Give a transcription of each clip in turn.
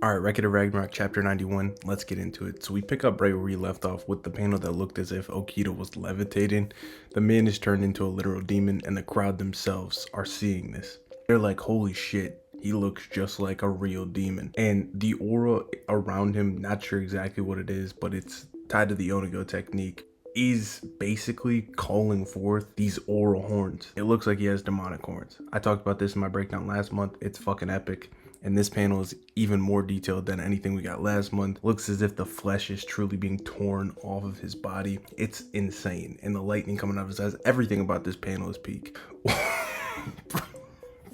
All right, Record of Ragnarok chapter 91. Let's get into it. So we pick up right where we left off with the panel that looked as if Okita was levitating. The man is turned into a literal demon, and the crowd themselves are seeing this. They're like, holy shit, he looks just like a real demon. And the aura around him, not sure exactly what it is, but it's tied to the Onigo technique, is basically calling forth these oral horns. It looks like he has demonic horns. I talked about this in my breakdown last month. It's fucking epic. And this panel is even more detailed than anything we got last month. Looks as if the flesh is truly being torn off of his body. It's insane. And the lightning coming out of his eyes. Everything about this panel is peak.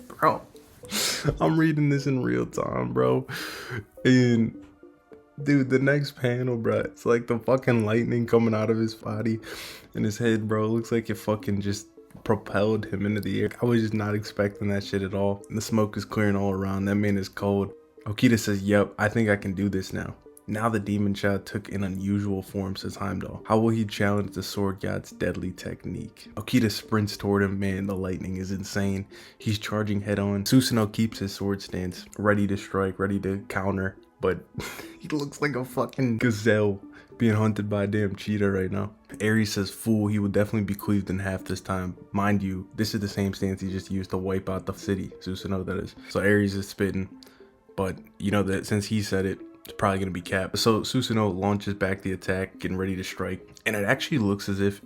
Bro, I'm reading this in real time, bro. And dude, the next panel, bro, it's like the fucking lightning coming out of his body and his head, bro. It looks like it fucking just propelled him into the air. I was just not expecting that shit at all. And the smoke is clearing all around. That man is cold. Okita says, yep, I think I can do this now. Now the demon child took an unusual form, says Heimdall. How will he challenge the sword god's deadly technique? Okita sprints toward him. Man, the lightning is insane. He's charging head on. Susanoo keeps his sword stance, ready to strike, ready to counter. But he looks like a fucking gazelle being hunted by a damn cheetah right now. Ares says, fool, he will definitely be cleaved in half this time. Mind you, this is the same stance he just used to wipe out the city. Susanoo, that is. So Ares is spitting. But you know that since he said it, it's probably going to be capped. So Susanoo launches back the attack, getting ready to strike. And it actually looks as if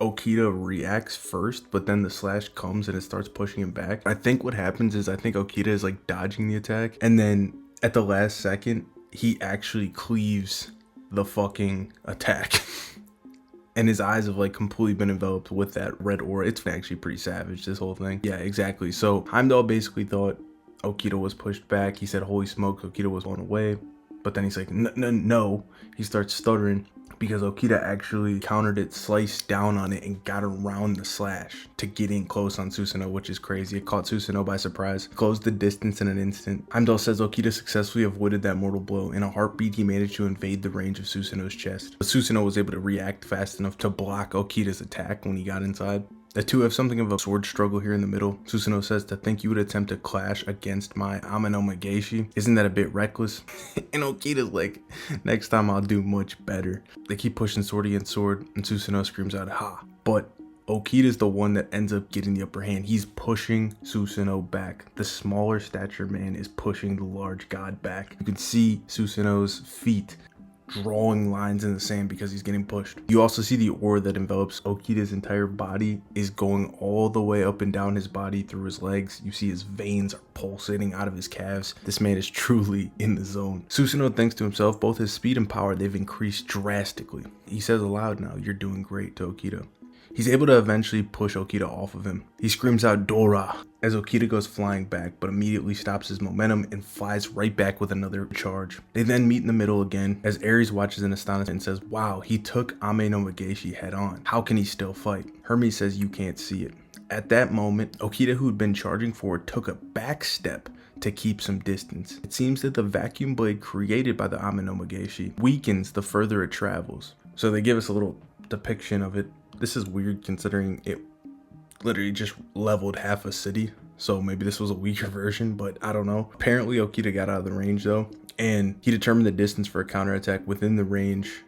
Okita reacts first, but then the slash comes and it starts pushing him back. I think what happens is I think Okita is like dodging the attack. And then at the last second, he actually cleaves the fucking attack. And his eyes have like completely been enveloped with that red aura. It's actually pretty savage, this whole thing. Yeah, exactly. So Heimdall basically thought Okita was pushed back. He said, holy smoke, Okita was blown away. But then he's like, no. He starts stuttering because Okita actually countered it, sliced down on it, and got around the slash to get in close on Susanoo, which is crazy. It caught Susanoo by surprise, closed the distance in an instant. Heimdall says Okita successfully avoided that mortal blow. In a heartbeat, he managed to invade the range of Susanoo's chest. But Susanoo was able to react fast enough to block Okita's attack when he got inside. The two have something of a sword struggle here in the middle. Susanoo says, to think you would attempt to clash against my Amenoma Geishi. Isn't that a bit reckless? And Okita's like, next time I'll do much better. They keep pushing sword against sword, and Susanoo screams out, ha. But Okita's the one that ends up getting the upper hand. He's pushing Susanoo back. The smaller stature man is pushing the large god back. You can see Susanoo's feet drawing lines in the sand because he's getting pushed. You also see the aura that envelops Okita's entire body is going all the way up and down his body through his legs. You see his veins are pulsating out of his calves. This man is truly in the zone. Susanoo thinks to himself, both his speed and power, they've increased drastically. He says aloud now, you're doing great, to Okita. He's able to eventually push Okita off of him. He screams out Dora as Okita goes flying back, but immediately stops his momentum and flies right back with another charge. They then meet in the middle again as Ares watches in astonishment and says, wow, he took Amenoma Geishi head on. How can he still fight? Hermes says you can't see it. At that moment, Okita, who'd been charging forward, took a back step to keep some distance. It seems that the vacuum blade created by the Amenoma Geishi weakens the further it travels. So they give us a little depiction of it. This is weird considering it literally just leveled half a city. So maybe this was a weaker version, but I don't know. Apparently Okita got out of the range though, and he determined the distance for a counterattack. Within the range,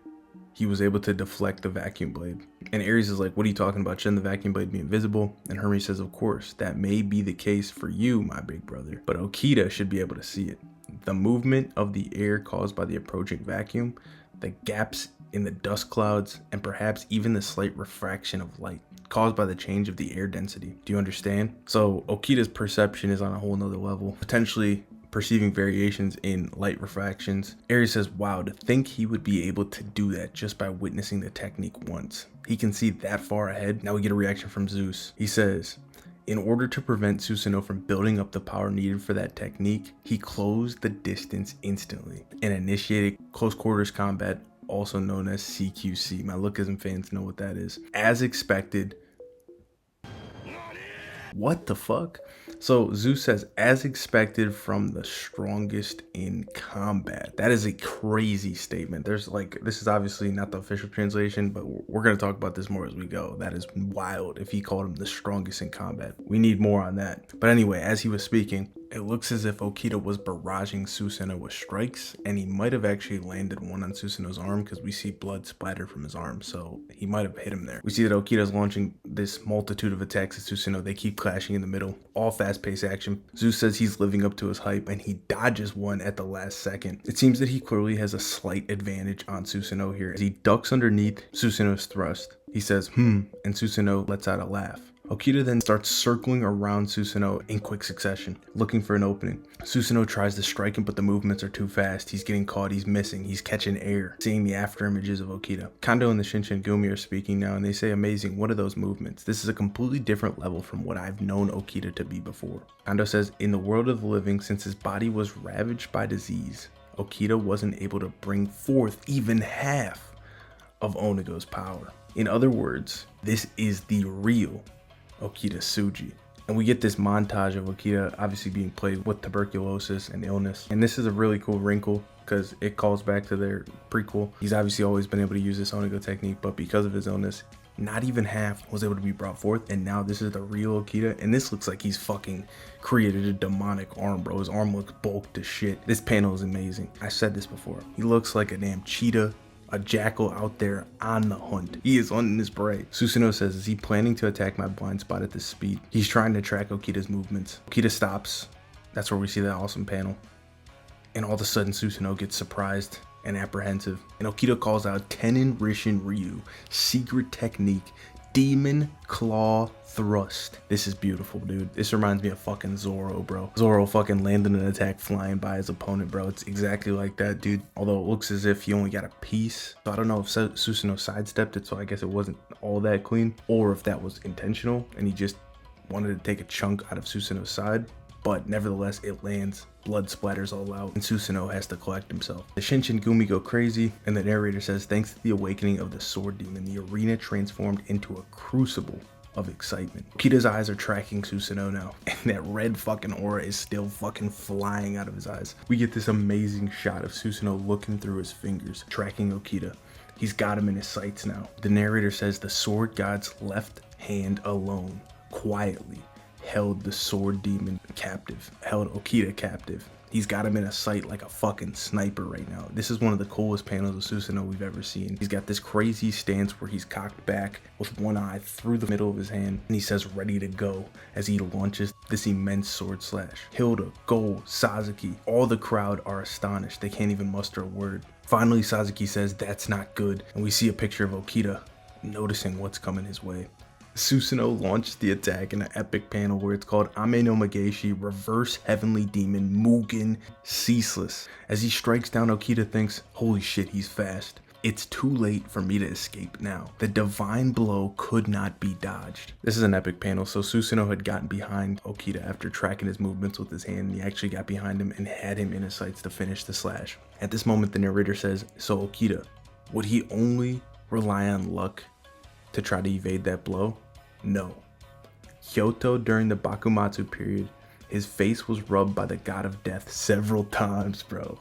he was able to deflect the vacuum blade. And Ares is like, what are you talking about? Shouldn't the vacuum blade be invisible? And Hermes says, of course, that may be the case for you, my big brother, but Okita should be able to see it. The movement of the air caused by the approaching vacuum, the gaps in the dust clouds, and perhaps even the slight refraction of light caused by the change of the air density. Do you understand? So Okita's perception is on a whole nother level, potentially perceiving variations in light refractions. Ares says, wow, to think he would be able to do that just by witnessing the technique once. He can see that far ahead. Now we get a reaction from Zeus. He says, in order to prevent Susanoo from building up the power needed for that technique, he closed the distance instantly and initiated close quarters combat, also known as CQC. My Lookism fans know what that is. As expected. What the fuck? So Zeus says, as expected from the strongest in combat. That is a crazy statement. There's like, this is obviously not the official translation, but we're going to talk about this more as we go. That is wild if he called him the strongest in combat. We need more on that. But anyway, as he was speaking, It looks as if Okita was barraging Susanoo with strikes, and he might have actually landed one on Susanoo's arm because we see blood splatter from his arm, so he might have hit him there. We see that Okita's launching this multitude of attacks at Susanoo. They keep clashing in the middle, all fast-paced action. Zeus says he's living up to his hype, and he dodges one at the last second. It seems that he clearly has a slight advantage on Susanoo here, as he ducks underneath Susanoo's thrust. He says, and Susanoo lets out a laugh. Okita then starts circling around Susanoo in quick succession, looking for an opening. Susanoo tries to strike him, but the movements are too fast. He's getting caught, he's missing, he's catching air. Seeing the after images of Okita. Kondo and the Shinshin Gumi are speaking now, and they say, amazing, what are those movements? This is a completely different level from what I've known Okita to be before. Kondo says, in the world of the living, since his body was ravaged by disease, Okita wasn't able to bring forth even half of Onago's power. In other words, this is the real Okita Sōji. And we get this montage of Okita obviously being plagued with tuberculosis and illness. And this is a really cool wrinkle because it calls back to their prequel. He's obviously always been able to use this Onago technique, but because of his illness, not even half was able to be brought forth. And now this is the real Okita. And this looks like he's fucking created a demonic arm, bro. His arm looks bulked to shit. This panel is amazing. I said this before. He looks like a damn cheetah, a jackal out there on the hunt. He is hunting his prey. Susanoo says, is he planning to attack my blind spot at this speed? He's trying to track Okita's movements. Okita stops. That's where we see that awesome panel. And all of a sudden, Susanoo gets surprised and apprehensive. And Okita calls out Tenin Rishin Ryu, secret technique, Demon Claw Thrust. This is beautiful, dude. This reminds me of fucking Zoro, bro. Zoro fucking landing an attack flying by his opponent, bro. It's exactly like that, dude. Although it looks as if he only got a piece. So I don't know if Susanoo sidestepped it, so I guess it wasn't all that clean. Or if that was intentional and he just wanted to take a chunk out of Susanoo's side. But nevertheless, it lands, blood splatters all out, and Susanoo has to collect himself. The Shinshin Gumi go crazy, and the narrator says, thanks to the awakening of the sword demon, the arena transformed into a crucible of excitement. Okita's eyes are tracking Susanoo now, and that red fucking aura is still fucking flying out of his eyes. We get this amazing shot of Susanoo looking through his fingers, tracking Okita. He's got him in his sights now. The narrator says the sword god's left hand alone, quietly, held the sword demon captive, held Okita captive. He's got him in a sight like a fucking sniper right now. This is one of the coolest panels of Susanoo we've ever seen. He's got this crazy stance where he's cocked back with one eye through the middle of his hand, and he says ready to go as he launches this immense sword slash. Hilda, Gold, Sasuke, all the crowd are astonished. They can't even muster a word. Finally, Sasuke says that's not good, and we see a picture of Okita noticing what's coming his way. Susanoo launched the attack in an epic panel where it's called Ame no Mageshi Reverse Heavenly Demon Mugen Ceaseless. As he strikes down, Okita thinks, holy shit, he's fast. It's too late for me to escape now. The divine blow could not be dodged. This is an epic panel, so Susanoo had gotten behind Okita after tracking his movements with his hand, and he actually got behind him and had him in his sights to finish the slash. At this moment, the narrator says, so Okita, would he only rely on luck to try to evade that blow? No. Kyoto during the Bakumatsu period, his face was rubbed by the god of death several times, bro.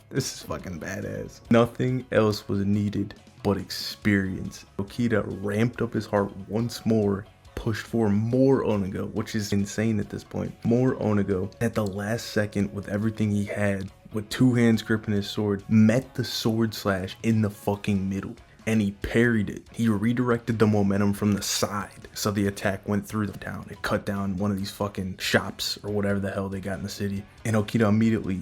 This is fucking badass. Nothing else was needed but experience. Okita ramped up his heart once more, pushed for more Onago, which is insane at this point. More Onago at the last second with everything he had, with two hands gripping his sword, met the sword slash in the fucking middle. And he parried it. He redirected the momentum from the side, so the attack went through the town. It cut down one of these fucking shops or whatever the hell they got in the city. And Okita immediately,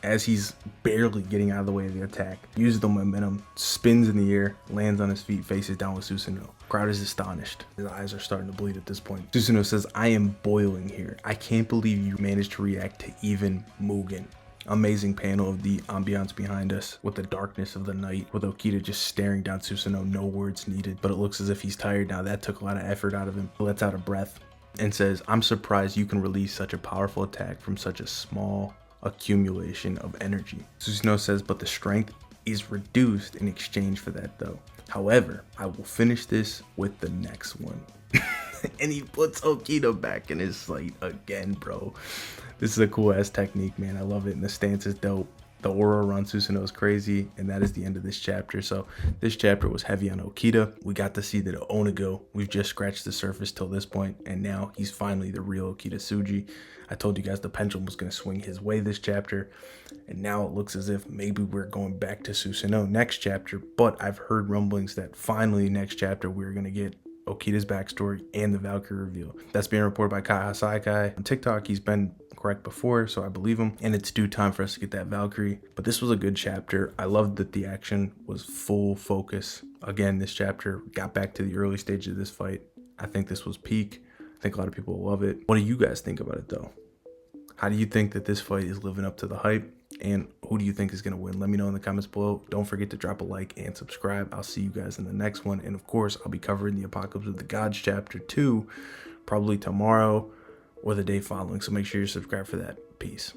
as he's barely getting out of the way of the attack, uses the momentum, spins in the air, lands on his feet, faces down with Susanoo. Crowd is astonished. His eyes are starting to bleed at this point. Susanoo says, I am boiling here. I can't believe you managed to react to even Mugen. Amazing panel of the ambiance behind us with the darkness of the night, with Okita just staring down Susanoo, no words needed, but it looks as if he's tired now. That took a lot of effort out of him. He lets out a breath and says, I'm surprised you can release such a powerful attack from such a small accumulation of energy. Susanoo says, but the strength is reduced in exchange for that though. However, I will finish this with the next one. And he puts Okita back in his sight again, bro. This is a cool ass technique, man. I love it, and the stance is dope. The aura around Susanoo is crazy, and that is the end of this chapter. So this chapter was heavy on Okita. We got to see the Onago. We've just scratched the surface till this point, and now he's finally the real Okita Sōji. I told you guys the pendulum was going to swing his way this chapter, and now it looks as if maybe we're going back to Susanoo next chapter. But I've heard rumblings that finally next chapter we're going to get Okita's backstory and the Valkyrie reveal. That's being reported by Kai Hasaikai on TikTok. He's been correct before, so I believe him, and it's due time for us to get that Valkyrie. But this was a good chapter. I loved that the action was full focus. Again, this chapter got back to the early stage of this fight. I think this was peak. I think a lot of people will love it. What do you guys think about it though? How do you think that this fight is living up to the hype? And who do you think is going to win? Let me know in the comments below. Don't forget to drop a like and subscribe. I'll see you guys in the next one. And of course, I'll be covering the Apocalypse of the Gods chapter 2 probably tomorrow or the day following. So make sure you subscribe for that. Peace.